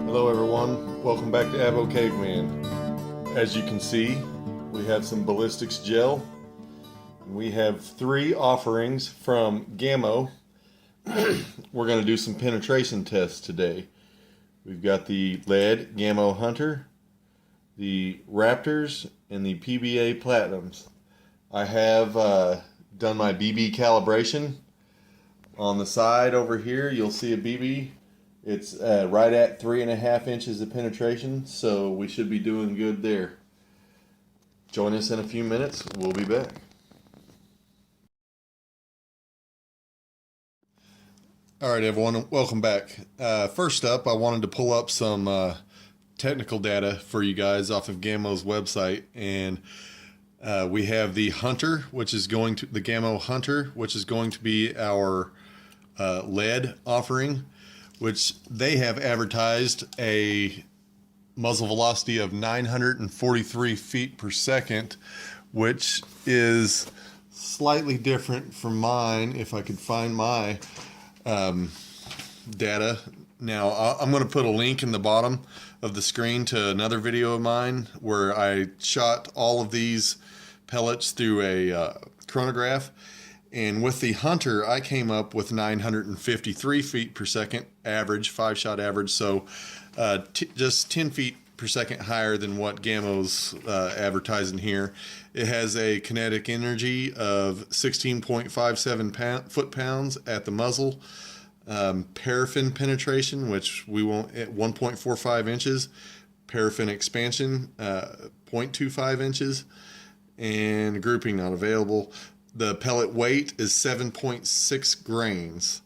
Hello everyone, welcome back to Avo Caveman. As you can see, we have some ballistics gel. We have 3 offerings from Gamo. We're going to do some penetration tests today. We've got the lead Gamo Hunter, the Raptors, and the PBA Platinums. I have done my BB calibration. On the side over here, you'll see a BB. It's right at 3.5 inches of penetration, so we should be doing good there. Join us in a few minutes. We'll be back. All right, everyone, welcome back. First up, I wanted to pull up some technical data for you guys off of Gamo's website, and we have the Hunter, which is going to the Gamo Hunter, which is going to be our lead offering, which they have advertised a muzzle velocity of 943 feet per second, which is slightly different from mine. If I could find my data. Now, I'm going to put a link in the bottom of the screen to another video of mine where I shot all of these pellets through a chronograph. And with the Hunter, I came up with 953 feet per second average, 5-shot average. So just 10 feet per second higher than what Gamo's advertising here. It has a kinetic energy of 16.57 foot-pounds at the muzzle. Paraffin penetration, which we won't, at 1.45 inches. Paraffin expansion, 0.25 inches. And grouping not available. The pellet weight is 7.6 grains.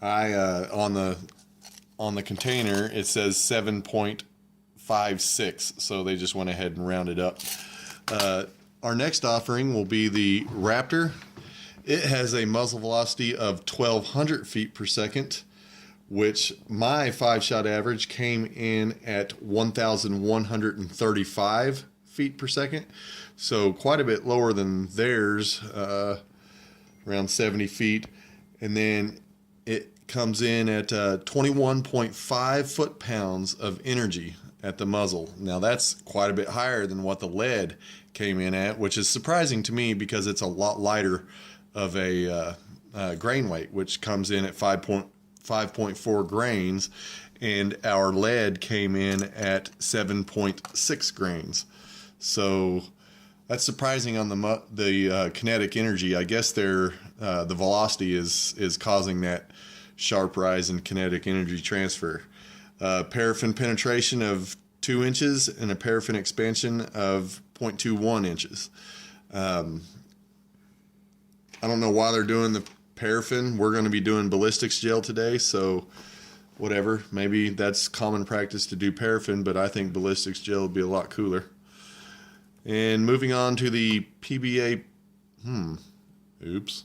On the container it says 7.56, so they just went ahead and rounded up. Our next offering will be the Raptor. It has a muzzle velocity of 1,200 feet per second, which my 5-shot average came in at 1,135 feet per second. So quite a bit lower than theirs, around 70 feet. And then it comes in at 21.5 foot-pounds of energy at the muzzle. Now that's quite a bit higher than what the lead came in at, which is surprising to me because it's a lot lighter of a grain weight, which comes in at 5.4 grains, and our lead came in at 7.6 grains. So that's surprising on the kinetic energy. I guess the velocity is causing that sharp rise in kinetic energy transfer. Paraffin penetration of 2 inches and a paraffin expansion of 0.21 inches. I don't know why they're doing the paraffin. We're going to be doing ballistics gel today, so whatever. Maybe that's common practice to do paraffin, but I think ballistics gel would be a lot cooler. And moving on to the PBA, oops.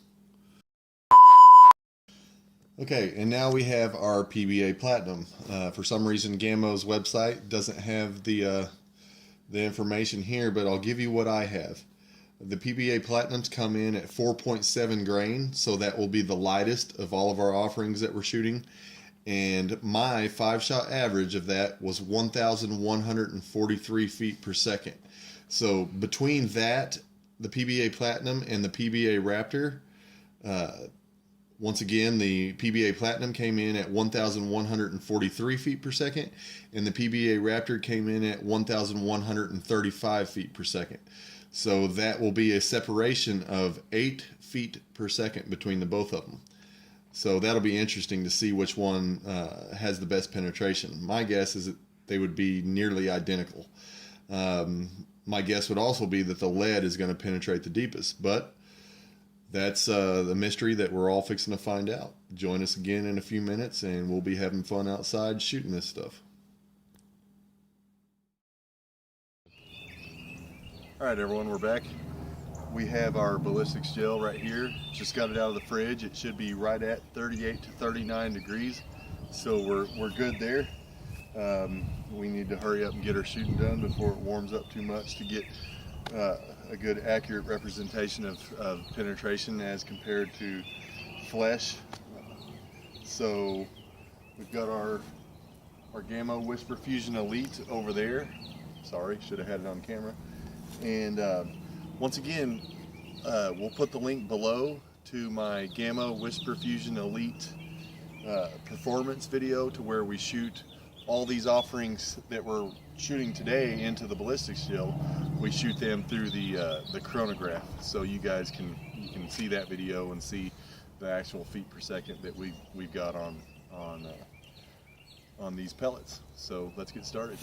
Okay, and now we have our PBA Platinum. For some reason, Gamo's website doesn't have the information here, but I'll give you what I have. The PBA Platinums come in at 4.7 grain, so that will be the lightest of all of our offerings that we're shooting. And my 5-shot average of that was 1,143 feet per second. So between that, the PBA Platinum and the PBA Raptor, once again, the PBA Platinum came in at 1,143 feet per second, and the PBA Raptor came in at 1,135 feet per second. So that will be a separation of 8 feet per second between the both of them. So that'll be interesting to see which one has the best penetration. My guess is that they would be nearly identical. My guess would also be that the lead is going to penetrate the deepest, but that's the mystery that we're all fixing to find out. Join us again in a few minutes, and we'll be having fun outside shooting this stuff. All right, everyone, we're back. We have our ballistics gel right here. Just got it out of the fridge. It should be right at 38 to 39 degrees, so we're good there. We need to hurry up and get our shooting done before it warms up too much to get a good accurate representation of penetration as compared to flesh. So we've got our our Gamo Whisper Fusion Elite over there. Sorry, should have had it on camera. And once again, we'll put the link below to my Gamo Whisper Fusion Elite performance video, to where we shoot all these offerings that we're shooting today into the ballistics gel. We shoot them through the chronograph, so you guys can see that video and see the actual feet per second that we've got on these pellets. So let's get started.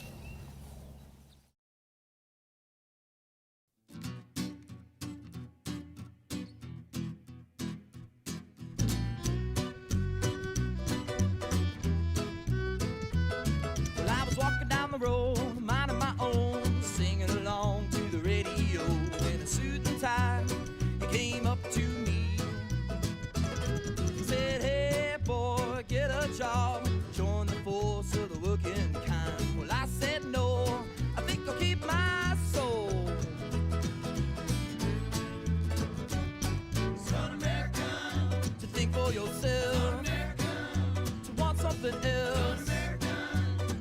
Well, I was walking down the road, minding my own, singing along to the radio. In a suit and tie, he came up to me. He said, "Hey boy, get a job, join the force of the working kind." Well, I said no, I think I'll keep my soul. Son American, to think for yourself, Son American, to want something else.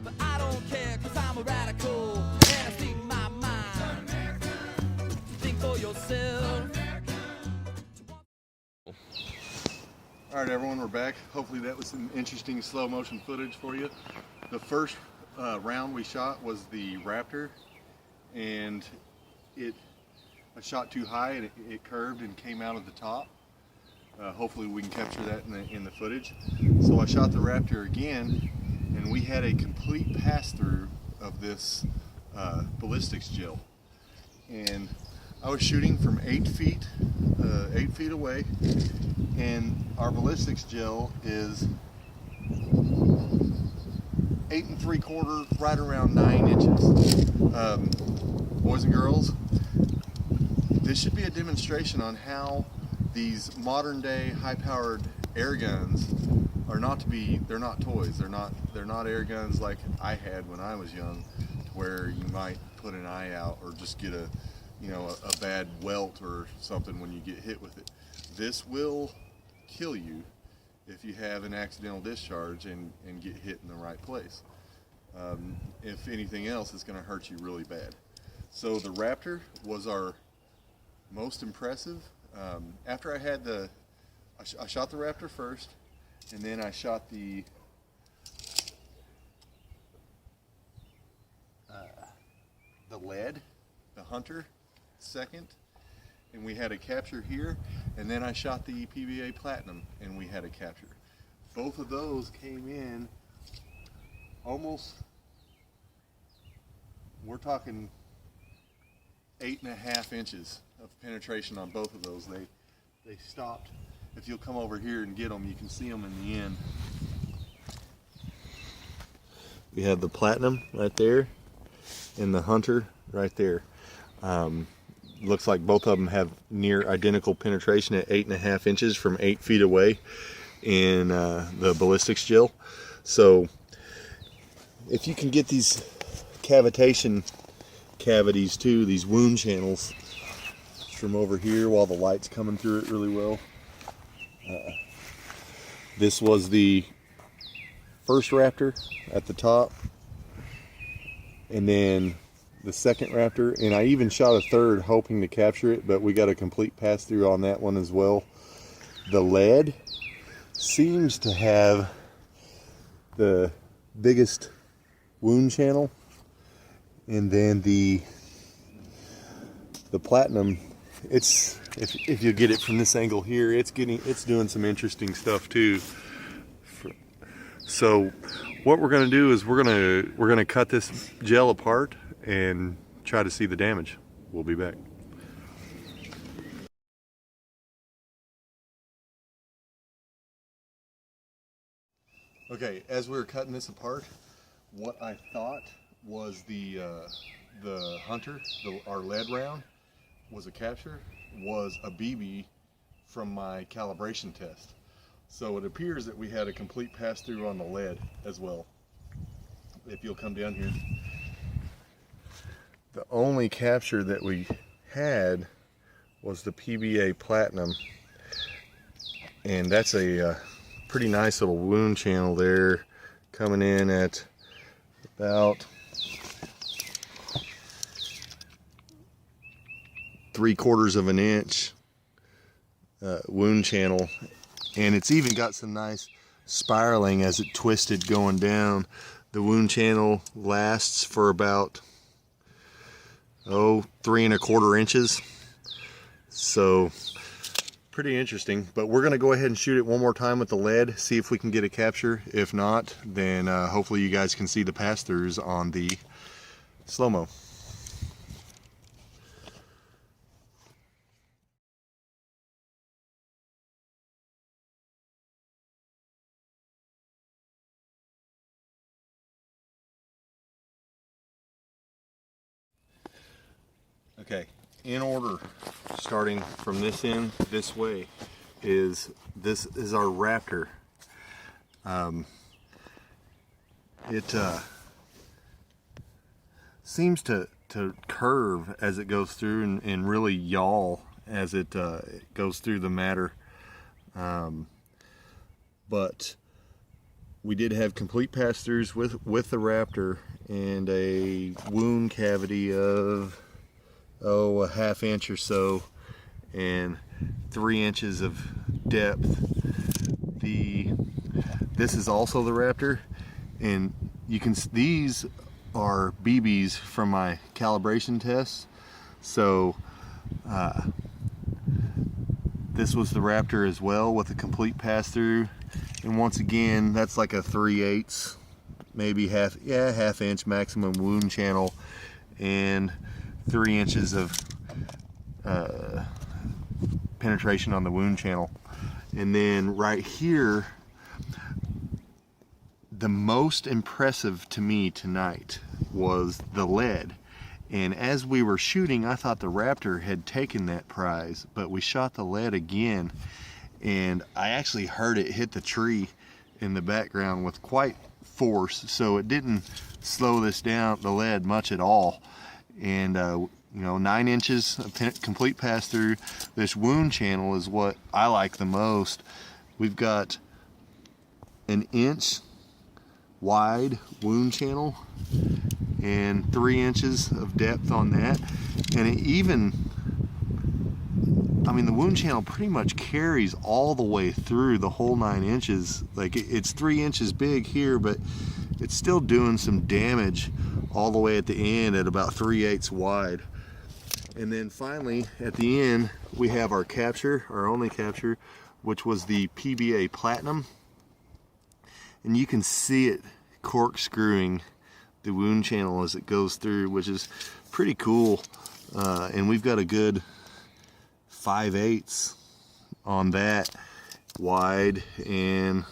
But I don't care, 'cause I'm a radical, and I speak my mind. To think for yourself. All right, everyone, we're back. Hopefully that was some interesting slow motion footage for you. The first round we shot was the Raptor, and I shot too high and it curved and came out of the top. Hopefully we can capture that in the footage. So I shot the Raptor again, and we had a complete pass-through of this ballistics gel. And I was shooting from 8 feet away, and our ballistics gel is 8 3/4, right around 9 inches. Boys and girls, this should be a demonstration on how these modern day high-powered air guns are they're not toys. They're not air guns like I had when I was young, where you might put an eye out or just get a bad welt or something when you get hit with it. This will kill you if you have an accidental discharge and get hit in the right place. If anything else, it's going to hurt you really bad. So the Raptor was our most impressive. After I had I shot the Raptor first, and then I shot the lead, the Hunter, second, and we had a capture here, and then I shot the PBA Platinum, and we had a capture. Both of those came in almost, we're talking 8.5 inches of penetration on both of those. They stopped. If you'll come over here and get them, you can see them in the end. We have the Platinum right there and the Hunter right there. Looks like both of them have near identical penetration at 8.5 inches from 8 feet away in the ballistics gel. So if you can get these cavitation cavities too, these wound channels from over here while the light's coming through it really well. This was the first Raptor at the top, and then the second Raptor, and I even shot a third hoping to capture it, but we got a complete pass through on that one as well. The lead seems to have the biggest wound channel, and then the Platinum, if you get it from this angle here, it's doing some interesting stuff too. So what we're going to do is we're going to cut this gel apart and try to see the damage. We'll be back. Okay, as we were cutting this apart, what I thought was the Hunter, our lead round, was a capture, was a BB from my calibration test. So it appears that we had a complete pass-through on the lead as well. If you'll come down here. The only capture that we had was the PBA Platinum, and that's a pretty nice little wound channel there, coming in at about 3/4 of an inch wound channel, and it's even got some nice spiraling as it twisted going down. The wound channel lasts for about 3¼ inches, so pretty interesting. But we're going to go ahead and shoot it one more time with the lead, see if we can get a capture. If not, then hopefully you guys can see the pass-throughs on the slow-mo. Okay, in order, starting from this end this way, this is our Raptor. It seems to curve as it goes through and really yaw as it goes through the matter. But we did have complete pass-throughs with the Raptor and a wound cavity of a ½ inch or so and 3 inches of depth. This is also the Raptor, and you can, these are BBs from my calibration tests. So this was the Raptor as well with a complete pass-through, and once again that's like a 3/8, maybe ½ inch maximum wound channel and 3 inches of penetration on the wound channel. And then right here, the most impressive to me tonight was the lead. And as we were shooting, I thought the Raptor had taken that prize, but we shot the lead again, and I actually heard it hit the tree in the background with quite force, so it didn't slow this down, the lead, much at all. And you know, 9 inches of complete pass-through. This wound channel is what I like the most. We've got an inch wide wound channel and 3 inches of depth on that. And it even, I mean, the wound channel pretty much carries all the way through the whole 9 inches. Like, it's 3 inches big here, but it's still doing some damage all the way at the end at about 3/8 wide. And then finally at the end we have our capture, our only capture, which was the PBA Platinum, and you can see it corkscrewing the wound channel as it goes through, which is pretty cool. And we've got a good 5/8 on that wide, and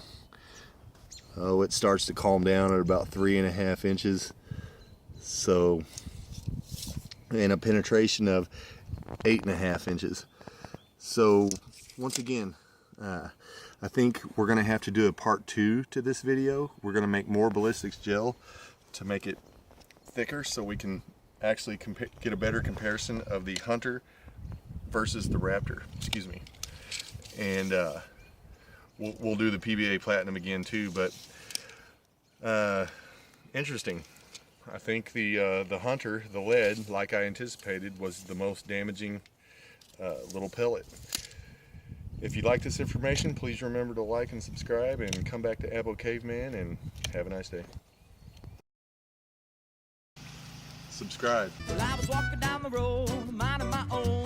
it starts to calm down at about 3½ inches. So, and a penetration of 8½ inches. So once again, I think we're gonna have to do a part 2 to this video. We're gonna make more ballistics gel to make it thicker, so we can actually get a better comparison of the Hunter versus the Raptor, excuse me. And we'll do the PBA Platinum again too, but interesting. I think the Hunter, the lead, like I anticipated, was the most damaging little pellet. If you like this information, please remember to like and subscribe, and come back to Abo Caveman, and have a nice day. Subscribe. Well, I was walking down the road, minding my own